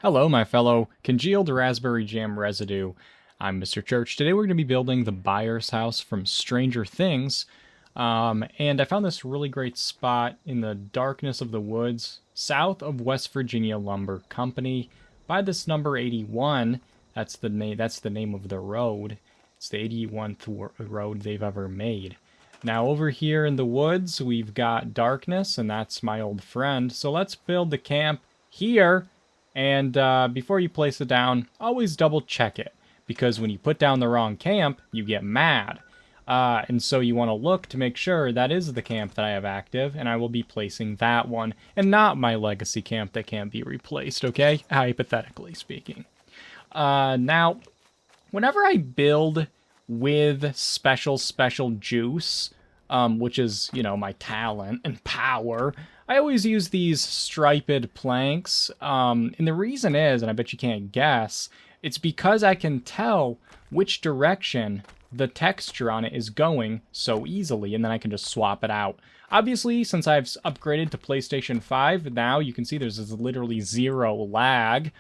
Hello, my fellow congealed raspberry jam residue. I'm Mr. Church. Today we're going to be building the BYER'S house from Stranger Things. And I found this really great spot in the darkness of the woods, south of West Virginia Lumber Company, by this number 81. That's the name of the road. It's the 81th road they've ever made. Now over here in the woods, we've got darkness, and that's my old friend. So let's build the camp here. And before you place it down, always double check it, because when you put down the wrong camp, you get mad. And so you want to look to make sure that is the camp that I have active, and I will be placing that one, and not my legacy camp that can't be replaced, okay? Hypothetically speaking. Now, whenever I build with special juice, which is, my talent and power, I always use these striped planks, and the reason is, and I bet you can't guess, it's because I can tell which direction the texture on it is going so easily, and then I can just swap it out. Obviously, since I've upgraded to PlayStation 5, now you can see there's literally zero lag.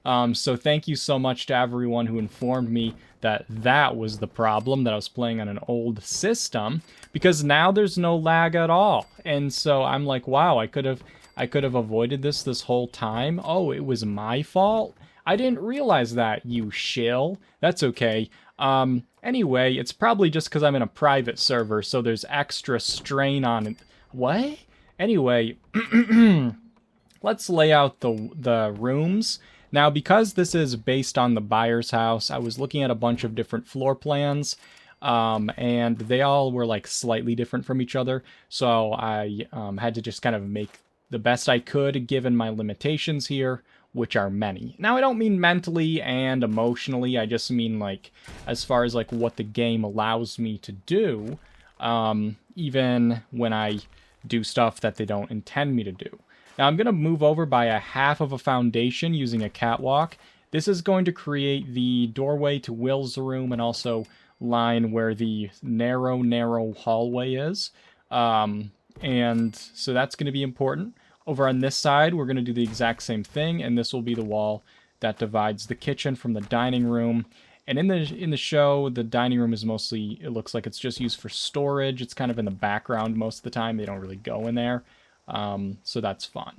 So thank you so much to everyone who informed me that that was the problem, that I was playing on an old system, because now there's no lag at all. And so I'm like, wow, I could have avoided this whole time. Oh, it was my fault? I didn't realize that, you shill. That's okay. Anyway, it's probably just because I'm in a private server, so there's extra strain on it. What? Anyway, let's lay out the rooms. Now, because this is based on the BYER'S house, I was looking at a bunch of different floor plans, and they all were like slightly different from each other. So I had to just kind of make the best I could given my limitations here, which are many. Now, I don't mean mentally and emotionally. I just mean like as far as like what the game allows me to do, even when I do stuff that they don't intend me to do. Now I'm going to move over by a half of a foundation using a catwalk. This is going to create the doorway to Will's room and also line where the narrow hallway is. And so that's going to be important. Over on this side, we're going to do the exact same thing, and this will be the wall that divides the kitchen from the dining room. And in the show, the dining room is mostly, it looks like it's just used for storage. It's kind of in the background most of the time. They don't really go in there. So that's fun.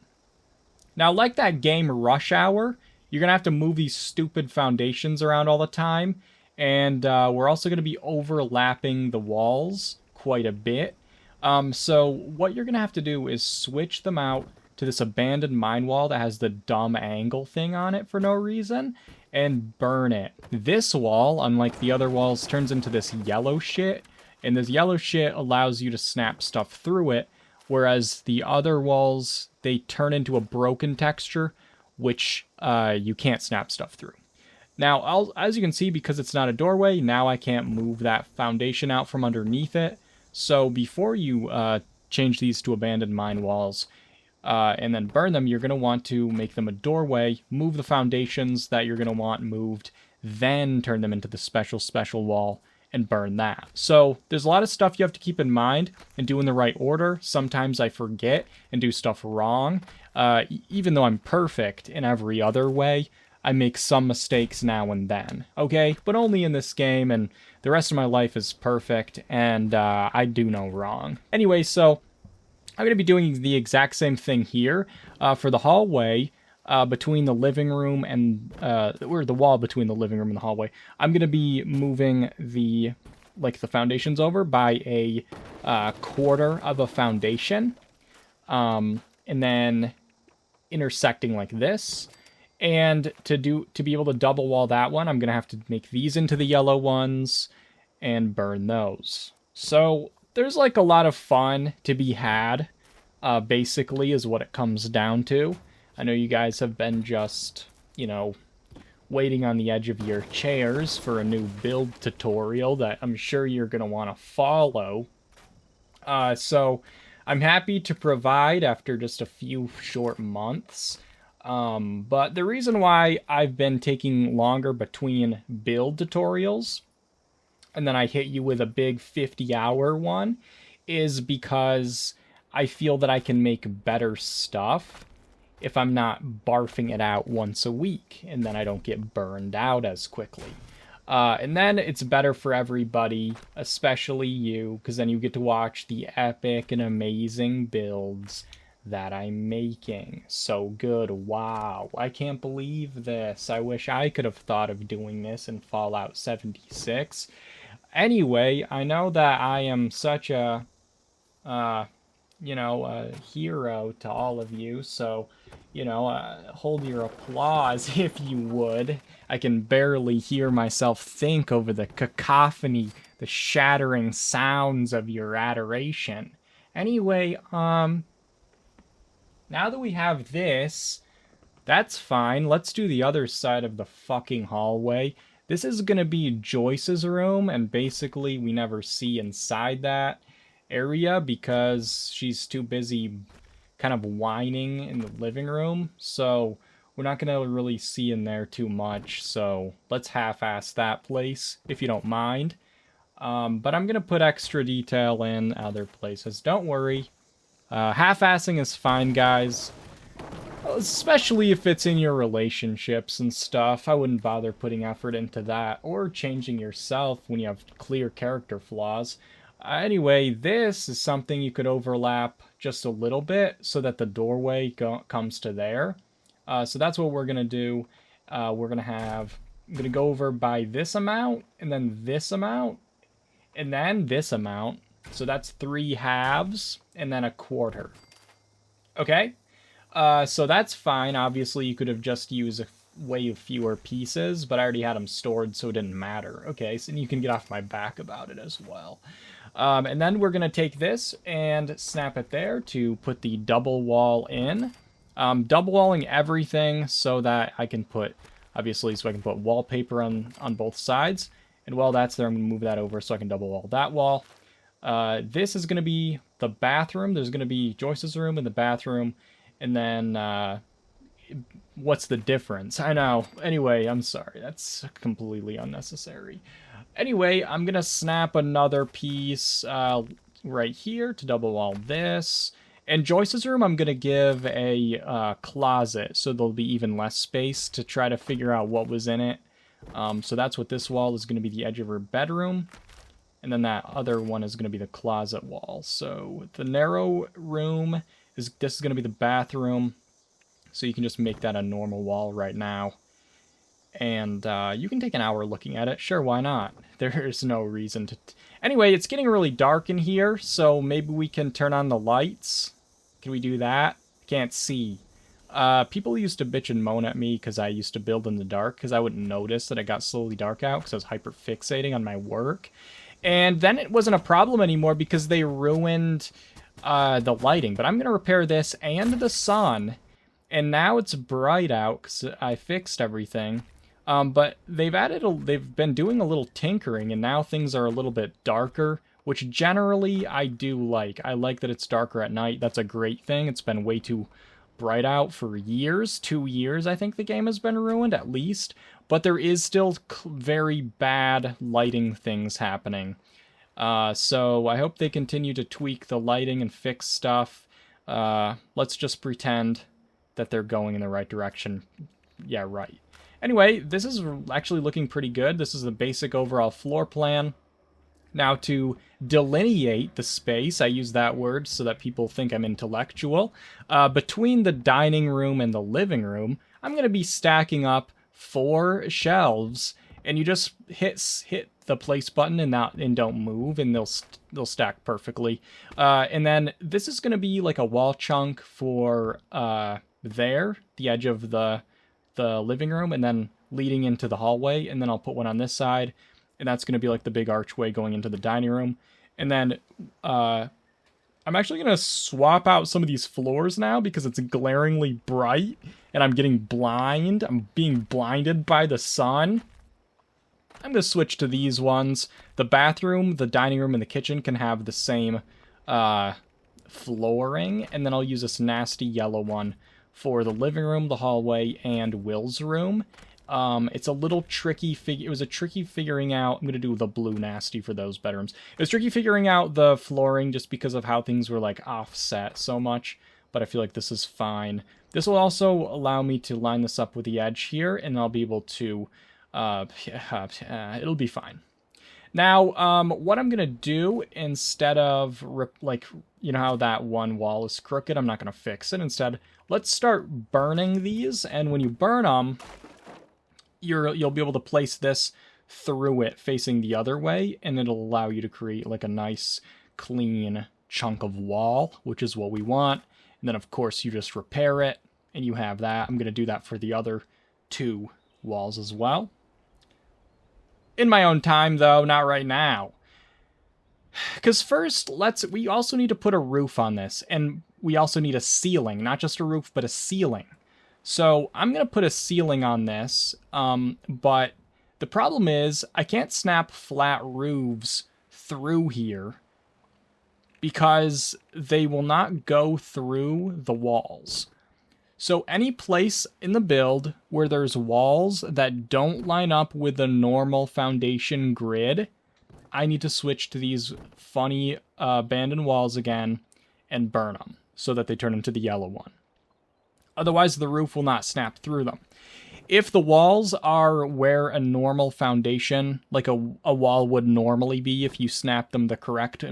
Now, like that game Rush Hour, you're going to have to move these stupid foundations around all the time. And we're also going to be overlapping the walls quite a bit. So what you're going to have to do is switch them out to this abandoned mine wall that has the dumb angle thing on it for no reason, and burn it. This wall, unlike the other walls, turns into this yellow shit, and this yellow shit allows you to snap stuff through it, whereas the other walls, they turn into a broken texture, which you can't snap stuff through. Now, as you can see, because it's not a doorway, now I can't move that foundation out from underneath it. So before you change these to abandoned mine walls and then burn them, you're going to want to make them a doorway, move the foundations that you're going to want moved, then turn them into the special wall and burn that. So there's a lot of stuff you have to keep in mind and do in the right order. Sometimes I forget and do stuff wrong. Even though I'm perfect in every other way, I make some mistakes now and then, okay? But only in this game, and the rest of my life is perfect, and I do no wrong. Anyway, so I'm going to be doing the exact same thing here for the hallway between the living room and, or the wall between the living room and the hallway. I'm going to be moving the foundations over by a quarter of a foundation, and then intersecting like this. And to be able to double wall that one, I'm going to have to make these into the yellow ones and burn those. So there's like a lot of fun to be had, basically, is what it comes down to. I know you guys have been just, waiting on the edge of your chairs for a new build tutorial that I'm sure you're going to want to follow. So I'm happy to provide after just a few short months. But the reason why I've been taking longer between build tutorials and then I hit you with a big 50-hour one is because I feel that I can make better stuff if I'm not barfing it out once a week, and then I don't get burned out as quickly. And then it's better for everybody, especially you, because then you get to watch the epic and amazing builds that I'm making. So good. Wow. I can't believe this. I wish I could have thought of doing this in Fallout 76. Anyway, I know that I am such a, a hero to all of you, so, hold your applause if you would. I can barely hear myself think over the cacophony, the shattering sounds of your adoration. Anyway, now that we have this, that's fine. Let's do the other side of the fucking hallway. This is going to be Joyce's room, and basically we never see inside that area because she's too busy kind of whining in the living room. So we're not going to really see in there too much. So let's half-ass that place, if you don't mind. But I'm going to put extra detail in other places. Don't worry. Half-assing is fine, guys. Especially if it's in your relationships and stuff. I wouldn't bother putting effort into that. Or changing yourself when you have clear character flaws. Anyway, this is something you could overlap just a little bit so that the doorway comes to there. So that's what we're going to do. I'm going to go over by this amount, and then this amount, and then this amount. So that's 3 halves, and then a quarter. Okay? So that's fine. Obviously, you could have just used way fewer pieces, but I already had them stored, so it didn't matter. Okay, so you can get off my back about it as well. And then we're going to take this and snap it there to put the double wall in. Double walling everything so that I can put, obviously, so I can put wallpaper on both sides. And while that's there, I'm going to move that over so I can double wall that wall. This is going to be the bathroom. There's going to be Joyce's room and the bathroom. And then, what's the difference? I know. Anyway, I'm sorry. That's completely unnecessary. Anyway, I'm going to snap another piece right here to double wall this. And Joyce's room, I'm going to give a closet, so there'll be even less space to try to figure out what was in it. So that's what this wall is going to be, the edge of her bedroom. And then that other one is going to be the closet wall. So the narrow room, this is going to be the bathroom. So you can just make that a normal wall right now. And you can take an hour looking at it. Sure, why not? There's no reason to... Anyway, it's getting really dark in here, so maybe we can turn on the lights. Can we do that? Can't see. People used to bitch and moan at me because I used to build in the dark, because I wouldn't notice that it got slowly dark out because I was hyper-fixating on my work. And then it wasn't a problem anymore because they ruined the lighting. But I'm going to repair this and the sun. And now it's bright out because I fixed everything. But they've been doing a little tinkering, and now things are a little bit darker, which generally I do like. I like that it's darker at night. That's a great thing. It's been way too bright out for years. 2 years, I think the game has been ruined, at least. But there is still very bad lighting things happening. So I hope they continue to tweak the lighting and fix stuff. Let's just pretend that they're going in the right direction. Yeah, right. Anyway, this is actually looking pretty good. This is the basic overall floor plan. Now, to delineate the space, I use that word so that people think I'm intellectual. Between the dining room and the living room, I'm going to be stacking up 4 shelves, and you just hit the place button and don't move, and they'll stack perfectly. And then this is going to be like a wall chunk for the edge of the living room, and then leading into the hallway, and then I'll put one on this side, and that's going to be like the big archway going into the dining room. And then I'm actually going to swap out some of these floors now because it's glaringly bright, and I'm getting blind. I'm being blinded by the sun. I'm going to switch to these ones. The bathroom, the dining room, and the kitchen can have the same flooring, and then I'll use this nasty yellow one for the living room, the hallway, and Will's room. It's a little tricky. It was a tricky figuring out. I'm going to do the blue nasty for those bedrooms. It was tricky figuring out the flooring just because of how things were like offset so much, but I feel like this is fine. This will also allow me to line this up with the edge here, and I'll be able to, it'll be fine. Now, what I'm going to do instead of, like, you know how that one wall is crooked? I'm not going to fix it. Instead, let's start burning these, and when you burn them, you'll be able to place this through it facing the other way, and it'll allow you to create, like, a nice, clean chunk of wall, which is what we want. And then, of course, you just repair it, and you have that. I'm going to do that for the other 2 walls as well. In my own time, though, not right now. Because first, we also need to put a roof on this, and we also need a ceiling. Not just a roof, but a ceiling. So I'm going to put a ceiling on this, but the problem is I can't snap flat roofs through here because they will not go through the walls. So any place in the build where there's walls that don't line up with the normal foundation grid, I need to switch to these funny abandoned walls again and burn them so that they turn into the yellow one. Otherwise, the roof will not snap through them. If the walls are where a normal foundation, like a wall would normally be if you snap them the correct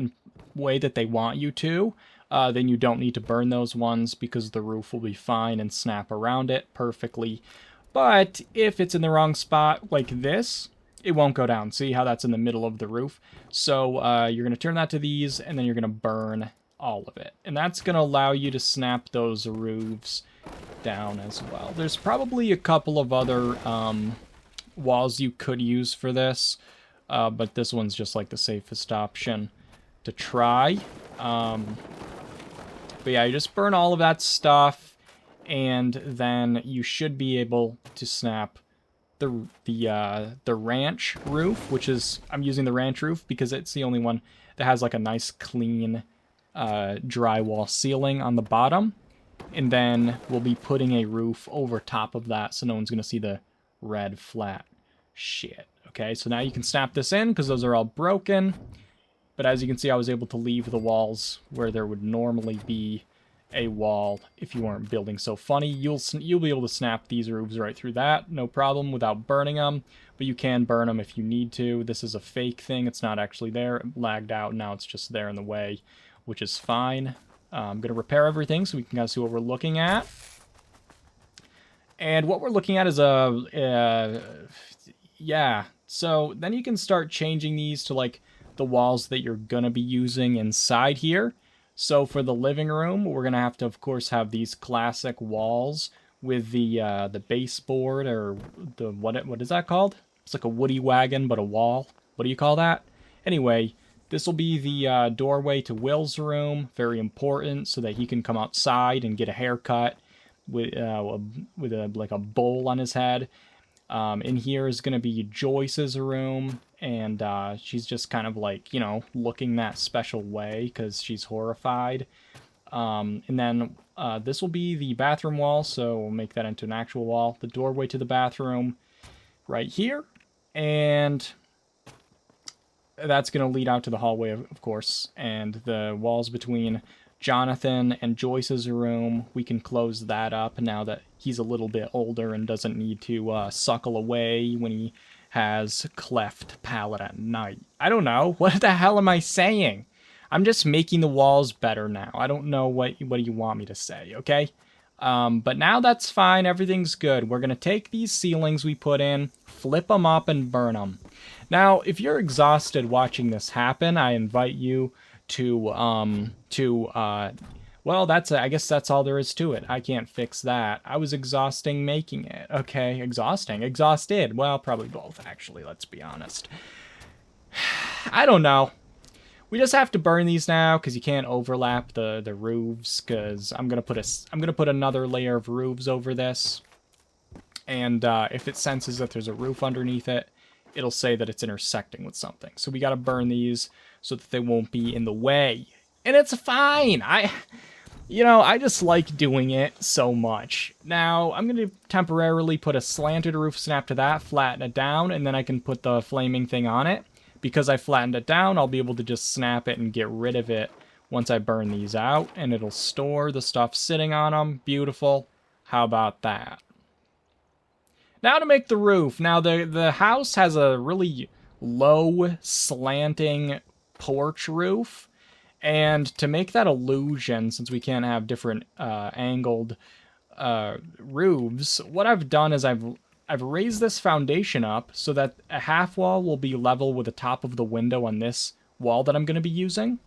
way that they want you to, then you don't need to burn those ones because the roof will be fine and snap around it perfectly. But if it's in the wrong spot like this, it won't go down. See how that's in the middle of the roof? So you're going to turn that to these, and then you're going to burn all of it. And that's going to allow you to snap those roofs down as well. There's probably a couple of other walls you could use for this, but this one's just like the safest option to try. But yeah, you just burn all of that stuff, and then you should be able to snap the ranch roof, which is, I'm using the ranch roof because it's the only one that has like a nice clean drywall ceiling on the bottom. And then we'll be putting a roof over top of that so no one's going to see the red flat shit. Okay, so now you can snap this in because those are all broken. But as you can see, I was able to leave the walls where there would normally be a wall if you weren't building so funny. You'll be able to snap these roofs right through that, no problem, without burning them. But you can burn them if you need to. This is a fake thing. It's not actually there. It lagged out. Now it's just there in the way, which is fine. I'm going to repair everything so we can kind of see what we're looking at. And what we're looking at is yeah. So then you can start changing these to like the walls that you're going to be using inside here. So for the living room, we're going to have to, of course, have these classic walls with the baseboard, or the, what is that called? It's like a woody wagon, but a wall. What do you call that? Anyway, this will be the doorway to Will's room. Very important, so that he can come outside and get a haircut with like a bowl on his head. In here is going to be Joyce's room, and she's just kind of like, you know, looking that special way because she's horrified. And then this will be the bathroom wall, so we'll make that into an actual wall. The doorway to the bathroom right here, and that's going to lead out to the hallway, of course, and the walls between Jonathan and Joyce's room, we can close that up now that he's a little bit older and doesn't need to suckle away when he has cleft palate at night. I don't know. What the hell am I saying? I'm just making the walls better now. I don't know what you want me to say, okay? But now that's fine. Everything's good. We're going to take these ceilings we put in, flip them up, and burn them. Now, if you're exhausted watching this happen, I invite you to well, I guess that's all there is to it. I can't fix that. I was exhausting making it. Okay, exhausted. Well, probably both, actually, let's be honest. I don't know. We just have to burn these now because you can't overlap the roofs, because I'm gonna put another layer of roofs over this. And if it senses that there's a roof underneath it, it'll say that it's intersecting with something. So we gotta burn these so that they won't be in the way. And it's fine. I just like doing it so much. Now, I'm going to temporarily put a slanted roof snap to that, flatten it down, and then I can put the flaming thing on it. Because I flattened it down, I'll be able to just snap it and get rid of it once I burn these out, and it'll store the stuff sitting on them. Beautiful. How about that? Now to make the roof. Now the house has a really low slanting porch roof. And to make that illusion, since we can't have different angled roofs, what I've done is I've raised this foundation up so that a half wall will be level with the top of the window on this wall that I'm going to be using.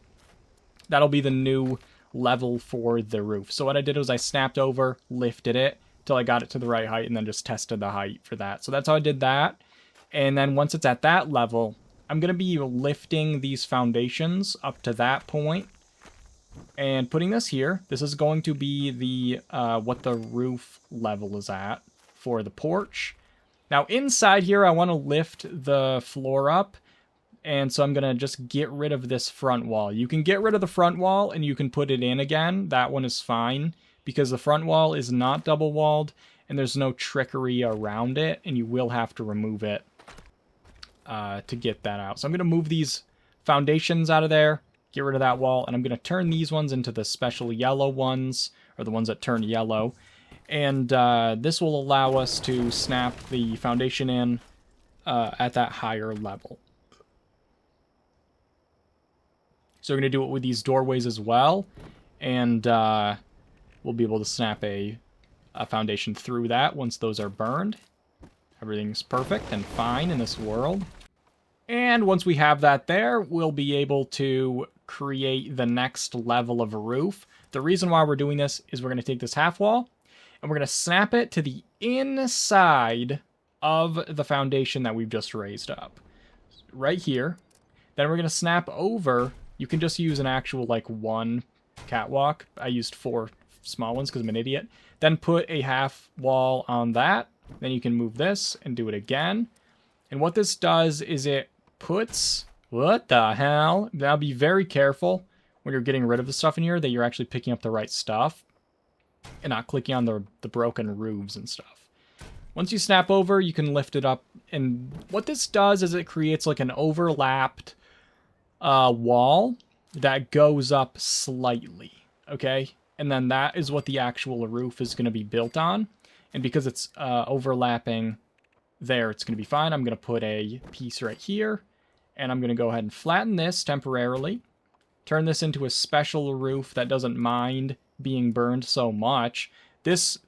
That'll be the new level for the roof. So what I did was I snapped over, lifted it till I got it to the right height, and then just tested the height for that. So that's how I did that. And then once it's at that level, I'm going to be lifting these foundations up to that point and putting this here. This is going to be the what the roof level is at for the porch. Now inside here, I want to lift the floor up, and so I'm going to just get rid of this front wall. You can get rid of the front wall and you can put it in again. That one is fine because the front wall is not double walled and there's no trickery around it, and you will have to remove it to get that out. So I'm going to move these foundations out of there, get rid of that wall, and I'm going to turn these ones into the special yellow ones, or the ones that turn yellow. And this will allow us to snap the foundation in at that higher level. So we're going to do it with these doorways as well, and we'll be able to snap a foundation through that once those are burned. Everything's perfect and fine in this world. And once we have that there, we'll be able to create the next level of a roof. The reason why we're doing this is we're going to take this half wall and we're going to snap it to the inside of the foundation that we've just raised up. Right here. Then we're going to snap over. You can just use an actual like one catwalk. I used 4 small ones because I'm an idiot. Then put a half wall on that. Then you can move this and do it again. And what this does is it puts... What the hell? Now be very careful when you're getting rid of the stuff in here that you're actually picking up the right stuff and not clicking on the broken roofs and stuff. Once you snap over, you can lift it up. And what this does is it creates like an overlapped wall that goes up slightly. Okay? And then that is what the actual roof is going to be built on. And because it's overlapping there, it's going to be fine. I'm going to put a piece right here. And I'm going to go ahead and flatten this temporarily. Turn this into a special roof that doesn't mind being burned so much. This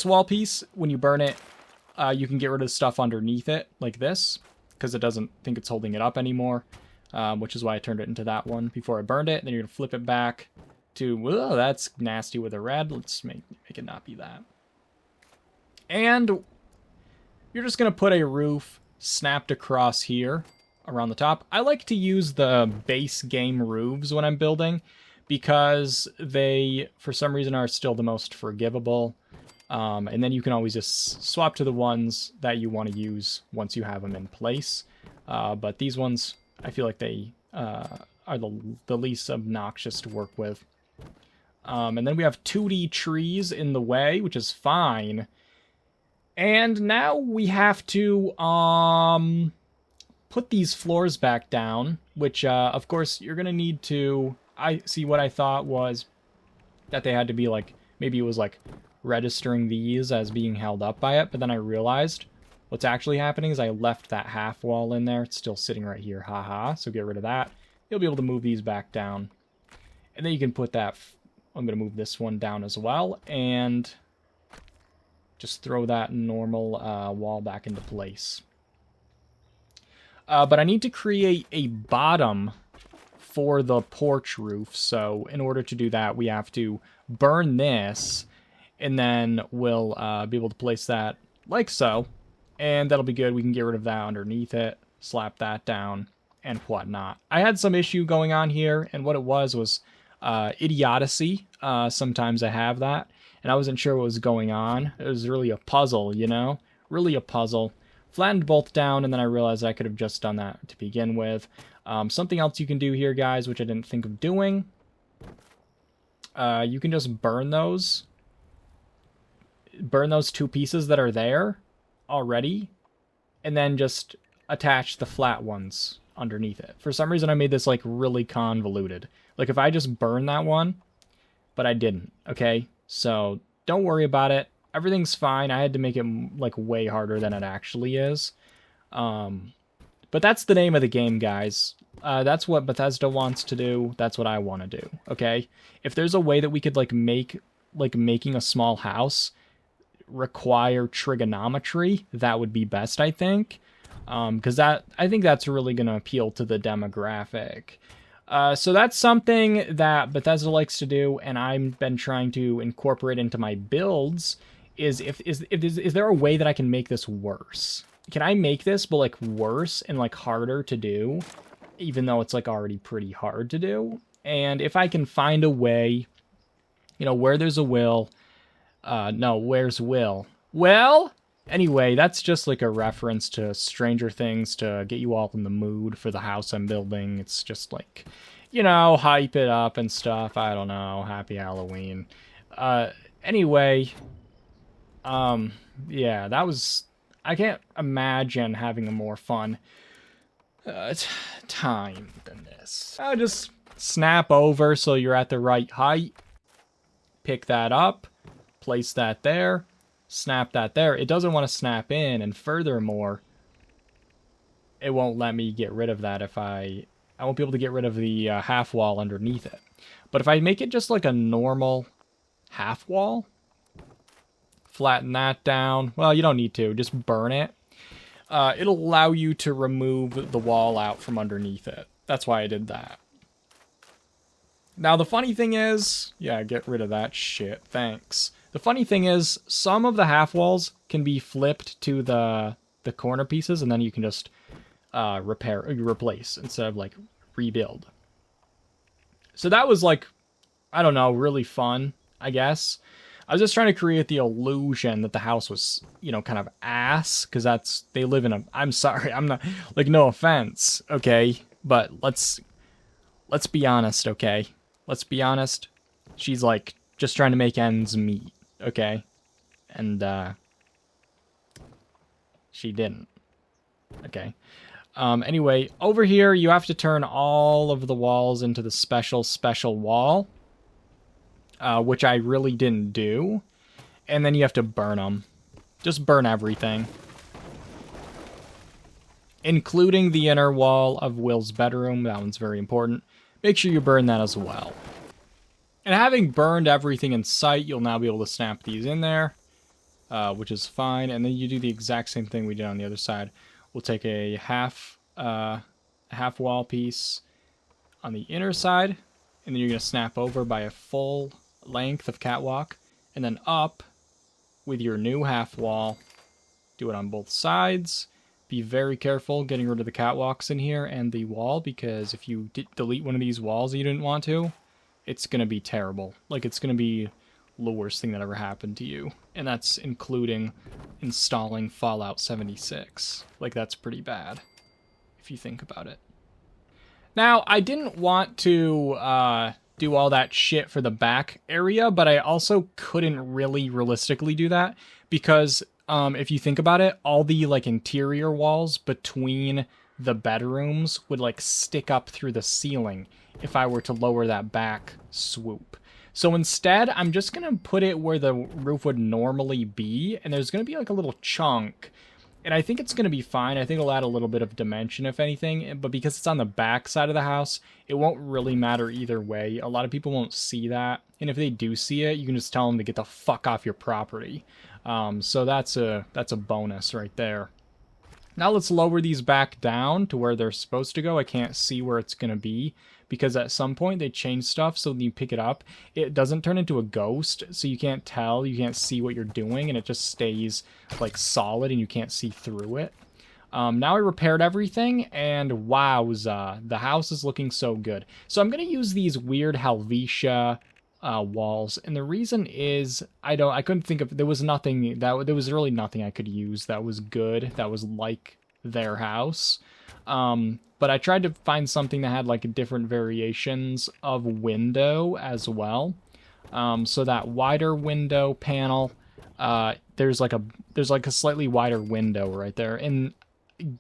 wall piece, when you burn it, you can get rid of stuff underneath it, like this. Because it doesn't think it's holding it up anymore. Which is why I turned it into that one before I burned it. Then you're going to flip it back to... Oh, that's nasty with a red. Let's make it not be that. And you're just going to put a roof snapped across here around the top. I like to use the base game roofs when I'm building because they, for some reason, are still the most forgivable. And then you can always just swap to the ones that you want to use once you have them in place. But these ones, I feel like they are the least obnoxious to work with. And then we have 2D trees in the way, which is fine. And now we have to put these floors back down, which, of course, you're going to need to... What I thought was that they had to be, like, maybe it was, like, registering these as being held up by it, but then I realized what's actually happening is I left that half wall in there. It's still sitting right here, haha, so get rid of that. You'll be able to move these back down. And then you can put that... I'm going to move this one down as well, and... just throw that normal wall back into place. But I need to create a bottom for the porch roof. So in order to do that, we have to burn this. And then we'll be able to place that like so. And that'll be good. We can get rid of that underneath it. Slap that down and whatnot. I had some issue going on here. And what it was idiocy. Sometimes I have that. And I wasn't sure what was going on. It was really a puzzle, you know? Really a puzzle. Flattened both down, and then I realized I could have just done that to begin with. Something else you can do here, guys, which I didn't think of doing. You can just burn those. Burn those 2 pieces that are there already. And then just attach the flat ones underneath it. For some reason, I made this, like, really convoluted. Like, if I just burn that one, but I didn't, okay? So don't worry about it. everything's fine. I had to make it like way harder than it actually is. But that's the name of the game, guys. That's what Bethesda wants to do. That's what I want to do. Okay, if there's a way that we could like making a small house require trigonometry, that would be best, I think. Because I think that's really going to appeal to the demographic. So that's something that Bethesda likes to do, and I've been trying to incorporate into my builds. Is there a way that I can make this worse? Can I make this but like worse and like harder to do, even though it's like already pretty hard to do? And if I can find a way, you know, where there's a will, no, where's Will? Well, anyway, that's just like a reference to Stranger Things to get you all in the mood for the house I'm building. It's just like, you know, hype it up and stuff. I don't know. Happy Halloween. Anyway, yeah, that was... I can't imagine having a more fun time than this. I'll just snap over so you're at the right height. Pick that up. Place that there. Snap that there. It doesn't want to snap in, and furthermore, it won't let me get rid of that if I won't be able to get rid of the half wall underneath it. But if I make it just like a normal half wall, flatten that down. Well, you don't need to. Just burn it. It'll allow you to remove the wall out from underneath it. That's why I did that. Now, the funny thing is... Yeah, get rid of that shit. Thanks. The funny thing is, some of the half walls can be flipped to the corner pieces, and then you can just replace instead of, like, rebuild. So that was, like, I don't know, really fun, I guess. I was just trying to create the illusion that the house was, you know, kind of ass, because they live in a... I'm sorry, I'm not... Like, no offense, okay? But let's be honest, okay? Let's be honest. She's, like, just trying to make ends meet, okay? And, she didn't. Okay. Anyway, over here, you have to turn all of the walls into the special wall. Which I really didn't do. And then you have to burn them. Just burn everything. Including the inner wall of Will's bedroom. That one's very important. Make sure you burn that as well. And having burned everything in sight, you'll now be able to snap these in there. Which is fine. And then you do the exact same thing we did on the other side. We'll take a half wall piece on the inner side. And then you're going to snap over by a full length of catwalk, and then up with your new half wall. Do it on both sides. Be very careful getting rid of the catwalks in here and the wall, because if you delete one of these walls you didn't want to, it's going to be terrible. Like, it's going to be the worst thing that ever happened to you. And that's including installing Fallout 76. Like, that's pretty bad, if you think about it. Now, I didn't want to do all that shit for the back area, but I also couldn't really realistically do that because if you think about it, all the like interior walls between the bedrooms would like stick up through the ceiling if I were to lower that back swoop. So instead, I'm just going to put it where the roof would normally be, and there's going to be like a little chunk. And I think it's going to be fine. I think it'll add a little bit of dimension, if anything. But because it's on the back side of the house, it won't really matter either way. A lot of people won't see that. And if they do see it, you can just tell them to get the fuck off your property. So that's a bonus right there. Now let's lower these back down to where they're supposed to go. I can't see where it's going to be, because at some point they change stuff, so when you pick it up, it doesn't turn into a ghost, so you can't tell, you can't see what you're doing, and it just stays like solid and you can't see through it. Now I repaired everything, and wowza, the house is looking so good. So I'm going to use these weird Helvetia walls, and the reason is I couldn't think of, there was really nothing I could use that was good, that was like their house. But I tried to find something that had like different variations of window as well. So that wider window panel, there's like a slightly wider window right there, and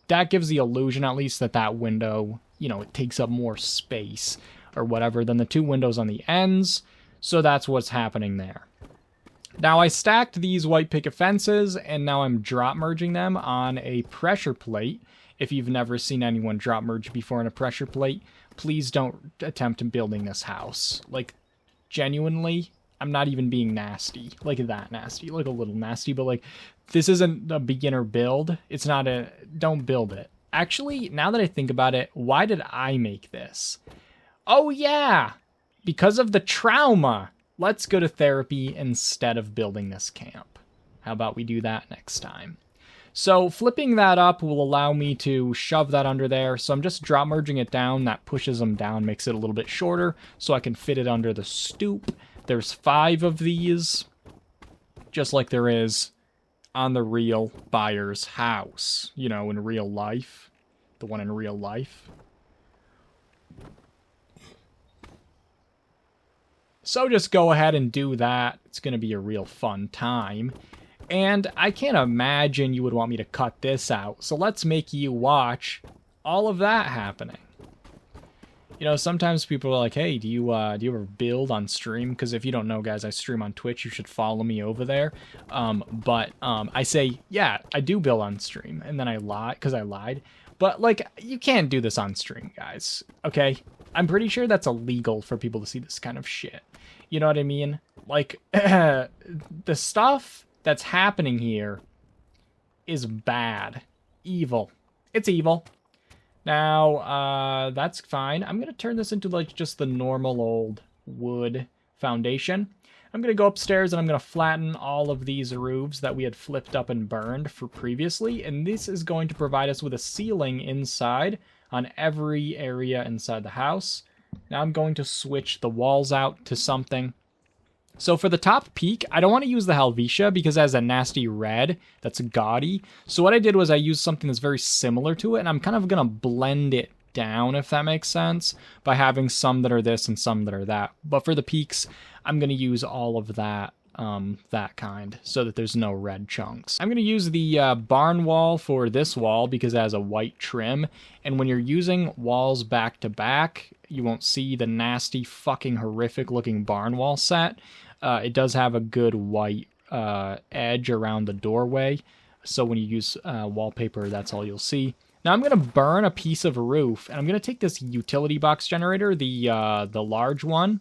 that gives the illusion at least that window, you know, it takes up more space or whatever than the two windows on the ends. So that's what's happening there. Now I stacked these white picket fences, and now I'm drop merging them on a pressure plate. If you've never seen anyone drop merge before on a pressure plate, please don't attempt building this house. Like, genuinely, I'm not even being nasty. Like, that nasty. Like, a little nasty, but, like, this isn't a beginner build. It's not a... Don't build it. Actually, now that I think about it, why did I make this? Oh, yeah! Because of the trauma! Let's go to therapy instead of building this camp. How about we do that next time? So flipping that up will allow me to shove that under there. So I'm just drop merging it down. That pushes them down, makes it a little bit shorter so I can fit it under the stoop. There's 5 of these, just like there is on the real buyer's house, you know, in real life. The one in real life. So just go ahead and do that. It's going to be a real fun time. And I can't imagine you would want me to cut this out. So let's make you watch all of that happening. You know, sometimes people are like, hey, do you ever build on stream? Because if you don't know, guys, I stream on Twitch. You should follow me over there. I say, yeah, I do build on stream. And then I lie, because I lied. But, like, you can't do this on stream, guys. Okay? I'm pretty sure that's illegal for people to see this kind of shit. You know what I mean? Like, the stuff that's happening here is bad. Evil. It's evil. Now, that's fine. I'm going to turn this into, like, just the normal old wood foundation. I'm going to go upstairs and I'm going to flatten all of these roofs that we had flipped up and burned for previously. And this is going to provide us with a ceiling inside on every area inside the house. Now I'm going to switch the walls out to something. So for the top peak, I don't want to use the Helvetia because it has a nasty red that's gaudy. So what I did was I used something that's very similar to it, and I'm kind of going to blend it down, if that makes sense, by having some that are this and some that are that. But for the peaks, I'm going to use all of that, that kind, so that there's no red chunks. I'm going to use the barn wall for this wall because it has a white trim, and when you're using walls back to back, you won't see the nasty, fucking horrific looking barn wall set. It does have a good white edge around the doorway, so when you use wallpaper, that's all you'll see. Now I'm going to burn a piece of roof, and I'm going to take this utility box generator, the large one,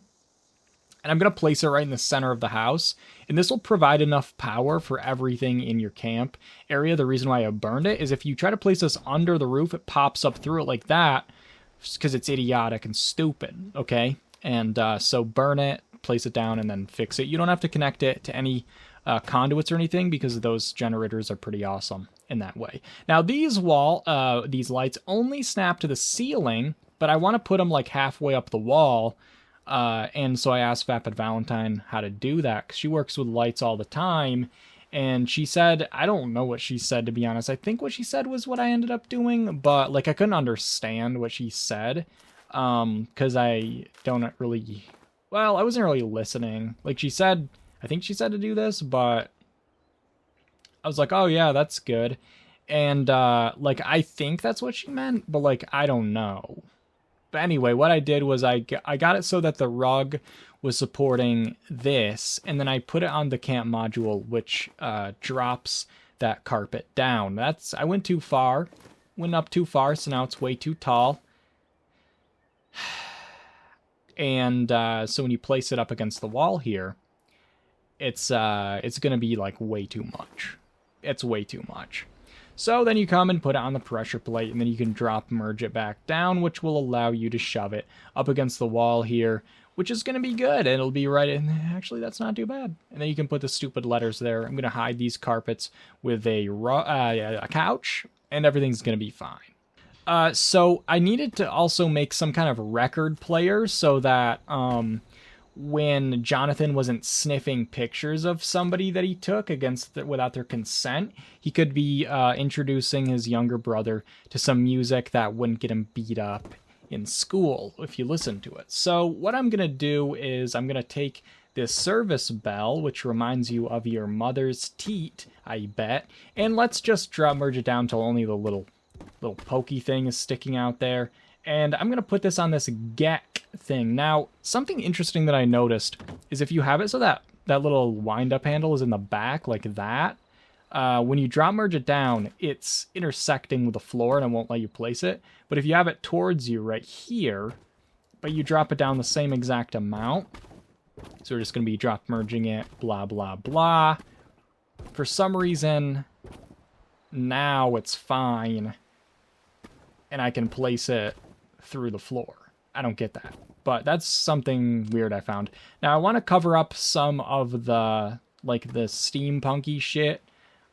and I'm going to place it right in the center of the house, and this will provide enough power for everything in your camp area. The reason why I burned it is if you try to place this under the roof, it pops up through it like that, because it's idiotic and stupid, okay? And so burn it, place it down, and then fix it. You don't have to connect it to any conduits or anything because those generators are pretty awesome in that way. Now these lights only snap to the ceiling, but I want to put them like halfway up the wall. And so I asked Vapid Valentine how to do that because she works with lights all the time. And she said, I don't know what she said, to be honest. I think what she said was what I ended up doing, but like I couldn't understand what she said because I don't really... Well, I wasn't really listening. Like she said, I think she said to do this, but I was like, oh yeah, that's good. And like, I think that's what she meant, but like, I don't know. But anyway, what I did was I got it so that the rug was supporting this, and then I put it on the camp module, which drops that carpet down. I went too far, went up too far, so now it's way too tall. And so when you place it up against the wall here, it's going to be like way too much. It's way too much. So then you come and put it on the pressure plate, and then you can drop merge it back down, which will allow you to shove it up against the wall here, which is going to be good. It'll be right in. Actually, that's not too bad. And then you can put the stupid letters there. I'm going to hide these carpets with a couch, and everything's going to be fine. So I needed to also make some kind of record player so that when Jonathan wasn't sniffing pictures of somebody that he took without their consent, he could be introducing his younger brother to some music that wouldn't get him beat up in school if you listen to it. So what I'm going to do is I'm going to take this service bell, which reminds you of your mother's teat, I bet, and let's just drop merge it down till only the little pokey thing is sticking out there. And I'm going to put this on this Geck thing. Now, something interesting that I noticed is if you have it so that that little wind-up handle is in the back, like that, when you drop merge it down, it's intersecting with the floor and it won't let you place it. But if you have it towards you right here, but you drop it down the same exact amount, so we're just going to be drop merging it, blah, blah, blah. For some reason, now it's fine, and I can place it through the floor. I don't get that, but that's something weird I found. Now, I want to cover up some of the, like, the steampunky shit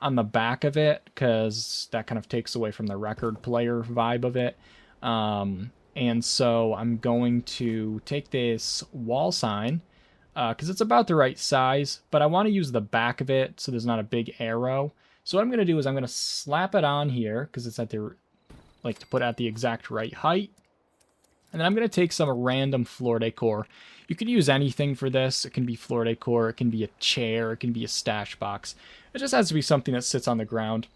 on the back of it, because that kind of takes away from the record player vibe of it. And so I'm going to take this wall sign, because it's about the right size, but I want to use the back of it so there's not a big arrow. So what I'm going to do is I'm going to slap it on here, because it's at the, like, to put at the exact right height. And then I'm going to take some random floor decor. You can use anything for this. It can be floor decor, it can be a chair, it can be a stash box. It just has to be something that sits on the ground.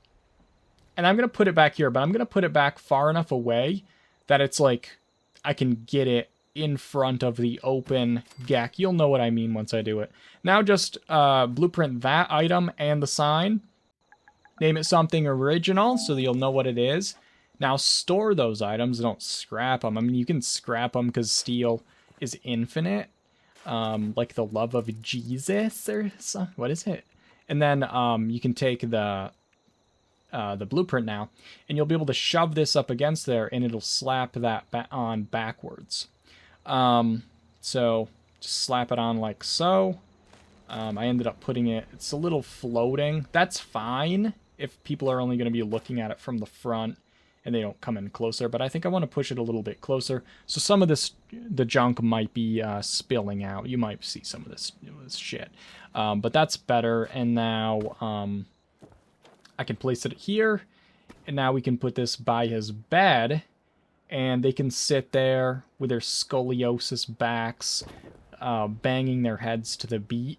And I'm going to put it back here, but I'm going to put it back far enough away that it's like I can get it in front of the open gack. You'll know what I mean once I do it. Now just blueprint that item and the sign. Name it something original so that you'll know what it is. Now store those items, don't scrap them. I mean, you can scrap them because steel is infinite. Like the love of Jesus or something. What is it? And then you can take the blueprint now, and you'll be able to shove this up against there, and it'll slap that on backwards. So just slap it on like so. I ended up putting it, it's a little floating. That's fine if people are only going to be looking at it from the front and they don't come in closer, but I think I want to push it a little bit closer. So some of this, the junk might be spilling out. You might see some of this shit. But that's better. And now I can place it here. And now we can put this by his bed. And they can sit there with their scoliosis backs, banging their heads to the beat.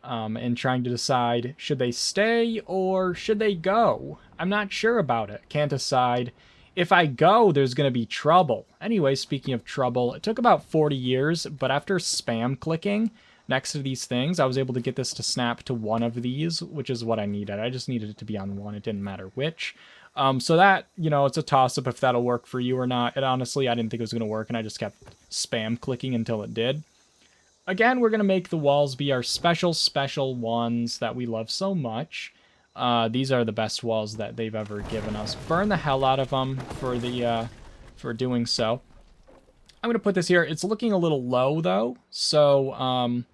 And trying to decide, should they stay or should they go? I'm not sure about it. Can't decide. If I go, there's going to be trouble. Anyway, speaking of trouble, it took about 40 years, but after spam clicking next to these things, I was able to get this to snap to one of these, which is what I needed. I just needed it to be on one. It didn't matter which. So that, you know, it's a toss-up if that'll work for you or not. And honestly, I didn't think it was going to work, and I just kept spam clicking until it did. Again, we're going to make the walls be our special ones that we love so much. These are the best walls that they've ever given us. Burn the hell out of them for doing so. I'm going to put this here. It's looking a little low, though. So I'm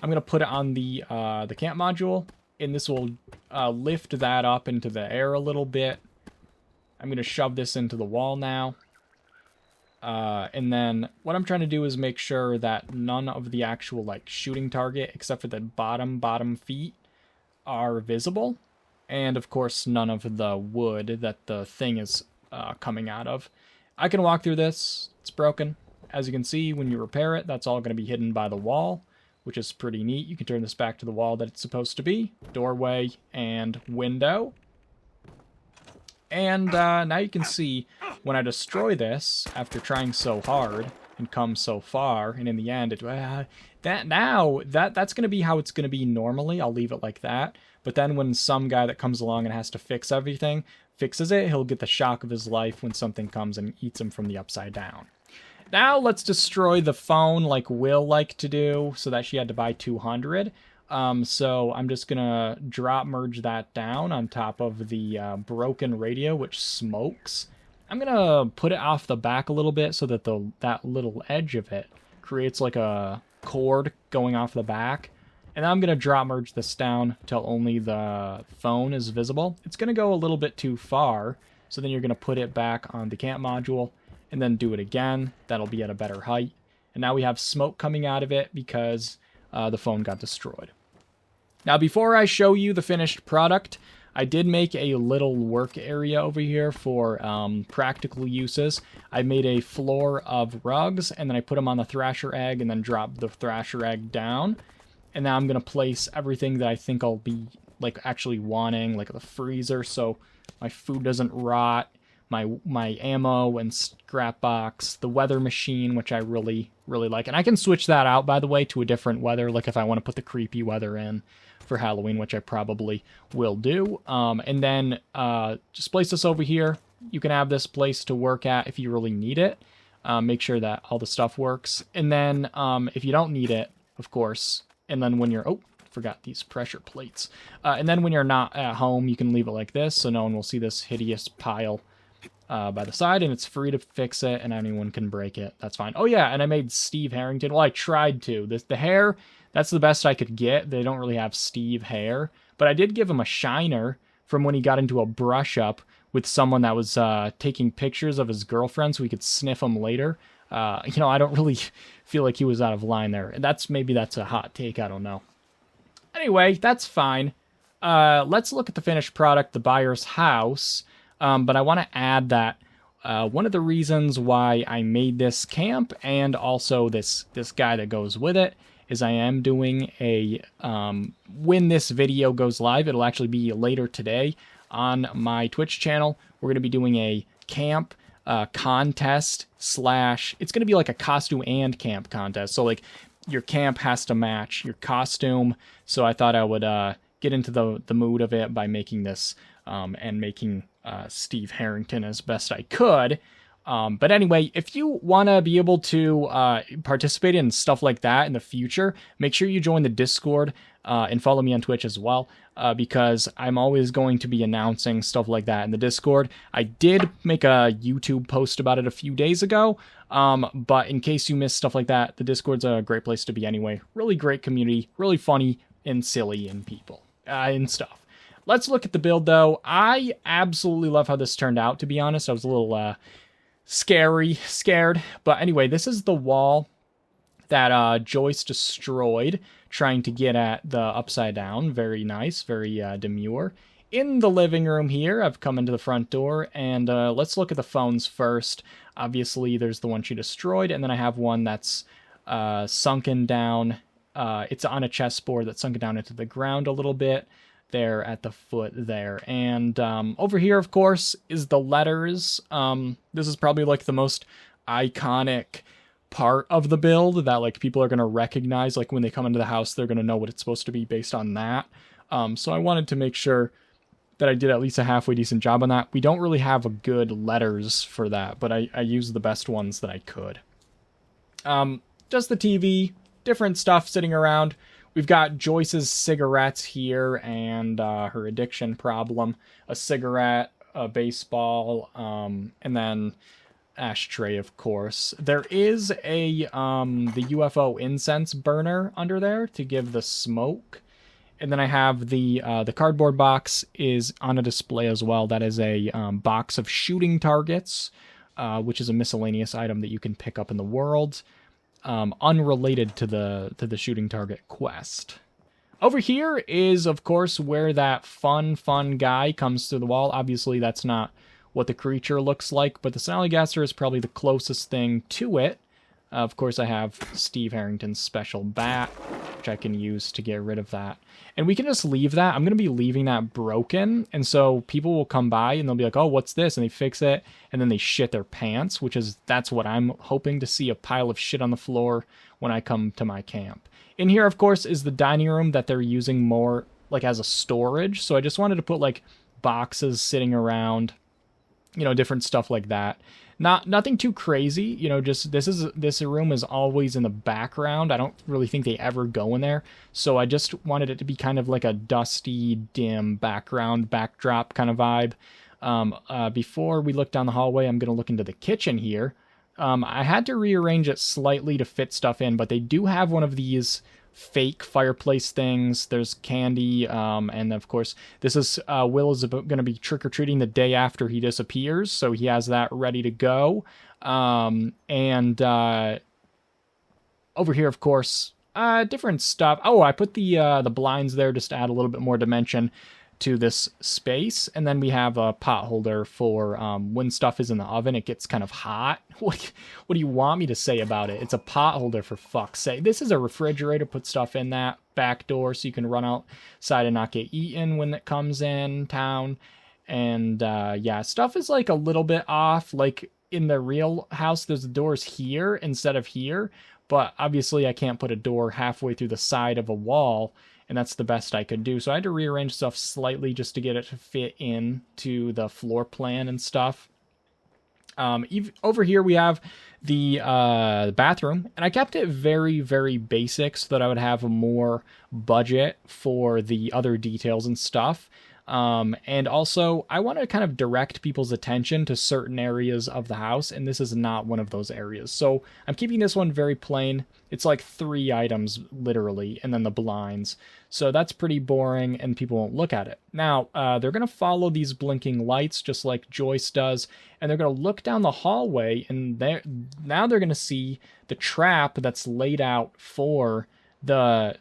going to put it on the camp module. And this will lift that up into the air a little bit. I'm going to shove this into the wall now. And then what I'm trying to do is make sure that none of the actual like shooting target, except for the bottom feet, are visible. And of course, none of the wood that the thing is coming out of. I can walk through this. It's broken. As you can see, when you repair it, that's all going to be hidden by the wall, which is pretty neat. You can turn this back to the wall that it's supposed to be. Doorway and window. And now you can see when I destroy this, after trying so hard and come so far, and in the end, that's going to be how it's going to be normally. I'll leave it like that. But then when some guy that comes along and has to fix everything, fixes it, he'll get the shock of his life when something comes and eats him from the upside down. Now let's destroy the phone like Will liked to do, so that she had to buy 200. So I'm just gonna drop merge that down on top of the broken radio, which smokes. I'm gonna put it off the back a little bit so that that little edge of it creates like a cord going off the back. And I'm gonna drop merge this down till only the phone is visible. It's gonna go a little bit too far, so then you're gonna put it back on the camp module and then do it again. That'll be at a better height. And now we have smoke coming out of it because the phone got destroyed. Now, before I show you the finished product, I did make a little work area over here for practical uses. I made a floor of rugs, and then I put them on the thrasher egg, and then dropped the thrasher egg down. And now I'm going to place everything that I think I'll be like actually wanting, like the freezer, so my food doesn't rot. my ammo and scrap box, the weather machine, which I really like. And I can switch that out, by the way, to a different weather, like if I want to put the creepy weather in for Halloween, which I probably will do. And then just place this over here. You can have this place to work at if you really need it. Make sure that all the stuff works. And then if you don't need it, of course, and then when you're... Oh, forgot these pressure plates. And then when you're not at home, you can leave it like this so no one will see this hideous pile by the side, and it's free to fix it, and anyone can break it. That's fine. Oh, yeah, and I made Steve Harrington. Well, I tried to. The hair, that's the best I could get. They don't really have Steve hair, but I did give him a shiner from when he got into a brush-up with someone that was taking pictures of his girlfriend so we could sniff him later. I don't really feel like he was out of line there. Maybe that's a hot take. I don't know. Anyway, that's fine. Let's look at the finished product, the Byer's House. But I want to add that one of the reasons why I made this camp and also this guy that goes with it is I am doing when this video goes live, it'll actually be later today on my Twitch channel. We're going to be doing a camp contest / it's going to be like a costume and camp contest. So like your camp has to match your costume. So I thought I would get into the mood of it by making this and making Steve Harrington as best I could. But anyway, if you want to be able to participate in stuff like that in the future, make sure you join the Discord and follow me on Twitch as well, because I'm always going to be announcing stuff like that in the Discord. I did make a YouTube post about it a few days ago, but in case you missed stuff like that, the Discord's a great place to be anyway. Really great community, really funny and silly and people and stuff. Let's look at the build, though. I absolutely love how this turned out, to be honest. I was a little scared. But anyway, this is the wall that Joyce destroyed, trying to get at the upside down. Very nice, very demure. In the living room here, I've come into the front door, and let's look at the phones first. Obviously, there's the one she destroyed, and then I have one that's sunken down. It's on a chessboard that's sunken down into the ground a little bit. There at the foot there. And over here, of course, is the letters. This is probably like the most iconic part of the build that like people are going to recognize. Like when they come into the house, they're going to know what it's supposed to be based on that. So I wanted to make sure that I did at least a halfway decent job on that. We don't really have a good letters for that, but I used the best ones that I could. Just the TV, different stuff sitting around. We've got Joyce's cigarettes here and her addiction problem, a cigarette, a baseball, and then ashtray, of course. There is the UFO incense burner under there to give the smoke. And then I have the cardboard box is on a display as well. That is a box of shooting targets, which is a miscellaneous item that you can pick up in the world. Unrelated to the shooting target quest. Over here is, of course, where that fun guy comes through the wall. Obviously, that's not what the creature looks like, but the Snallygaster is probably the closest thing to it. Of course, I have Steve Harrington's special bat, which I can use to get rid of that. And we can just leave that. I'm going to be leaving that broken, and so people will come by, and they'll be like, oh, what's this? And they fix it, and then they shit their pants, that's what I'm hoping to see, a pile of shit on the floor when I come to my camp. In here, of course, is the dining room that they're using more like as a storage, so I just wanted to put like boxes sitting around, different stuff like that. Nothing too crazy, just this room is always in the background. I don't really think they ever go in there. So I just wanted it to be kind of like a dusty, dim backdrop kind of vibe. Before we look down the hallway, I'm going to look into the kitchen here. I had to rearrange it slightly to fit stuff in, but they do have one of these fake fireplace things. There's candy, and of course this is Will is going to be trick-or-treating the day after he disappears, so he has that ready to go. And over here, of course, different stuff. Oh, I put the blinds there just to add a little bit more dimension to this space. And then we have a pot holder for when stuff is in the oven, it gets kind of hot. What do you want me to say about it? It's a pot holder, for fuck's sake. This is a refrigerator. Put stuff in that back door so you can run outside and not get eaten when it comes in town. And yeah, stuff is like a little bit off. Like in the real house, there's doors here instead of here. But obviously I can't put a door halfway through the side of a wall, and that's the best I could do. So I had to rearrange stuff slightly just to get it to fit in to the floor plan and stuff. Over here we have the bathroom, and I kept it very, very basic so that I would have more budget for the other details and stuff. And also, I want to kind of direct people's attention to certain areas of the house, and this is not one of those areas. So I'm keeping this one very plain. It's like 3 items, literally, and then the blinds. So that's pretty boring, and people won't look at it. Now, they're going to follow these blinking lights, just like Joyce does, and they're going to look down the hallway, and now they're going to see the trap that's laid out for the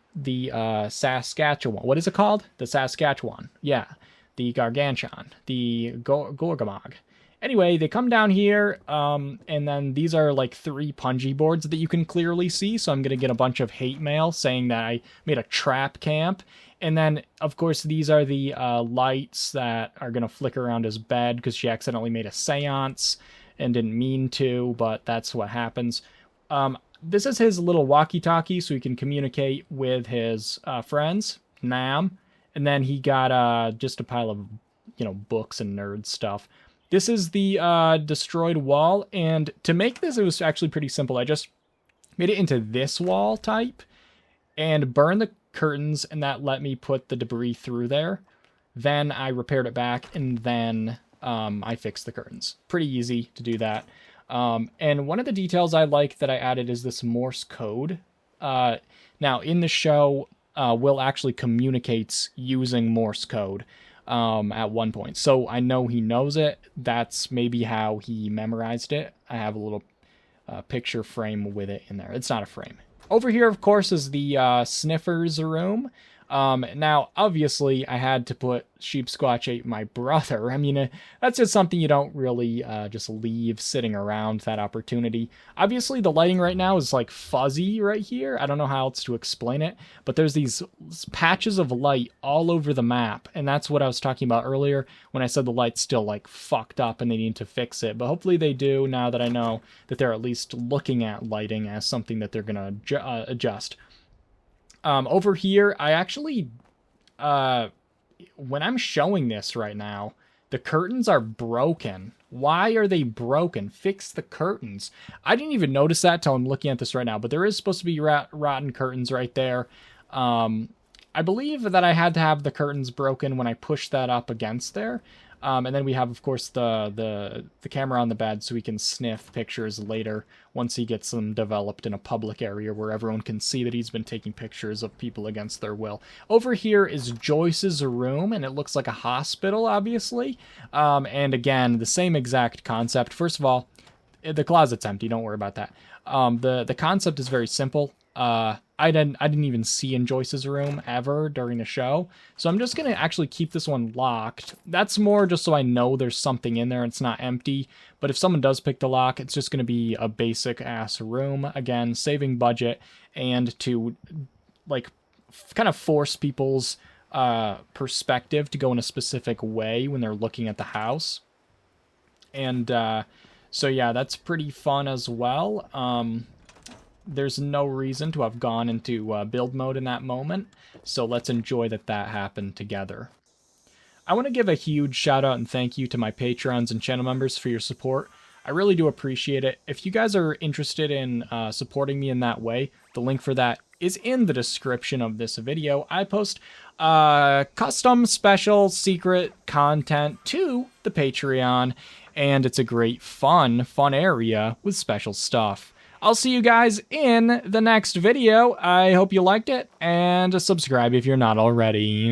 Saskatchewan. What is it called? The Saskatchewan. Yeah. The Gargantuan. The Gorgamog. Anyway, they come down here, and then these are like 3 punji boards that you can clearly see, so I'm going to get a bunch of hate mail saying that I made a trap camp. And then, of course, these are the lights that are going to flicker around his bed because she accidentally made a seance and didn't mean to, but that's what happens. This is his little walkie-talkie so he can communicate with his friends, Nam. And then he got just a pile of, books and nerd stuff. This is the destroyed wall. And to make this, it was actually pretty simple. I just made it into this wall type and burned the curtains, and that let me put the debris through there. Then I repaired it back, and then I fixed the curtains. Pretty easy to do that. And one of the details I like that I added is this Morse code. Now, in the show, Will actually communicates using Morse code at one point. So I know he knows it. That's maybe how he memorized it. I have a little picture frame with it in there. It's not a frame. Over here, of course, is the sniffer's room. Now, obviously, I had to put Sheep Squatch ate my brother. I mean, that's just something you don't really just leave sitting around, that opportunity. Obviously, the lighting right now is like fuzzy right here. I don't know how else to explain it, but there's these patches of light all over the map, and that's what I was talking about earlier when I said the light's still like fucked up and they need to fix it. But hopefully they do now that I know that they're at least looking at lighting as something that they're going to adjust. Over here, I actually, when I'm showing this right now, the curtains are broken. Why are they broken? Fix the curtains. I didn't even notice that till I'm looking at this right now, but there is supposed to be rotten curtains right there. I believe that I had to have the curtains broken when I pushed that up against there. And then we have, of course, the camera on the bed so we can sniff pictures later once he gets them developed in a public area where everyone can see that he's been taking pictures of people against their will. Over here is Joyce's room, and it looks like a hospital, obviously. And again, the same exact concept. First of all, the closet's empty. Don't worry about that. The concept is very simple. I didn't even see in Joyce's room ever during the show. So I'm just going to actually keep this one locked. That's more just so I know there's something in there and it's not empty. But if someone does pick the lock, it's just going to be a basic ass room. Again, saving budget and to like kind of force people's perspective to go in a specific way when they're looking at the house. And so yeah, that's pretty fun as well. There's no reason to have gone into build mode in that moment, so let's enjoy that happened together. I want to give a huge shout out and thank you to my patrons and channel members for your support. I really do appreciate it. If you guys are interested in supporting me in that way, the link for that is in the description of this video. I post custom, special, secret content to the Patreon, and it's a great fun area with special stuff. I'll see you guys in the next video. I hope you liked it, and subscribe if you're not already.